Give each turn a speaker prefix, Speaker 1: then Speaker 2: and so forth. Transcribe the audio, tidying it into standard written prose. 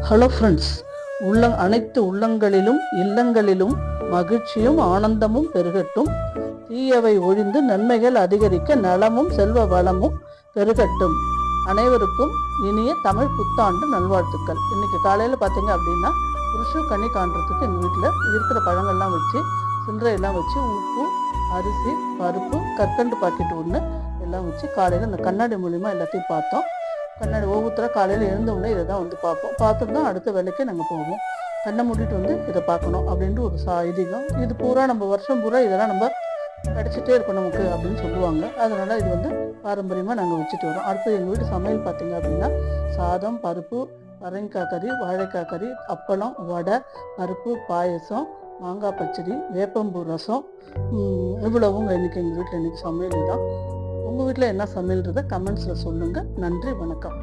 Speaker 1: Hello friends, அனைத்து உள்ளங்களிலும் இல்லங்களிலும் மகிழ்ச்சியும் ஆனந்தமும் பெருகட்டும். தீயவை ஒழிந்து நன்மைகள் அதிகரிக்க நலமும் செல்வ வளமும் பெருகட்டும். அனைவருக்கும் இனிய தமிழ் புத்தாண்டு நல்வாழ்த்துக்கள். இன்னைக்கு காலையில் பார்த்தீங்க அப்படின்னா புருஷு கனி காண்றதுக்கு எங்கள் வீட்டில் இருக்கிற பழங்கள்லாம் வச்சு சில்லறையெல்லாம் வச்சு உப்பு, அரிசி, பருப்பு, கற்கண்டு பாக்கெட்டு ஒன்று எல்லாம் வச்சு காலையில் அந்த கண்ணாடி மூலிமா எல்லாத்தையும் பார்த்தோம். கண்ணாடி ஒவ்வொருத்தர காலையில் எழுந்தவுடனே இதை தான் வந்து பார்ப்போம். பார்த்துட்டு தான் அடுத்த வேலைக்கு நாங்கள் போவோம். கண்ணை மூடிட்டு வந்து இதை பார்க்கணும் அப்படின்ட்டு ஒரு ஐதீகம். இது பூரா நம்ம வருஷம் பூரா இதெல்லாம் நம்ம கிடச்சிட்டே இருக்கும் நமக்கு அப்படின்னு சொல்லுவாங்க. அதனால் இது வந்து பாரம்பரியமாக நாங்கள் வச்சுட்டு வரோம். அடுத்து எங்கள் வீட்டு சமையல் பார்த்தீங்க அப்படின்னா சாதம், பருப்பு, பரங்கிக்காய் கறி, வாழைக்காய் கறி, அப்பளம், வடை, பருப்பு பாயசம், மாங்காய் பச்சடி, வேப்பம்பூ ரசம், இவ்வளவும் இன்றைக்கி எங்கள் வீட்டில் இன்றைக்கி சமையல் தான். உங்கள் வீட்டில் என்ன சமையல்ன்றதை கமெண்ட்ஸில் சொல்லுங்கள். நன்றி, வணக்கம்.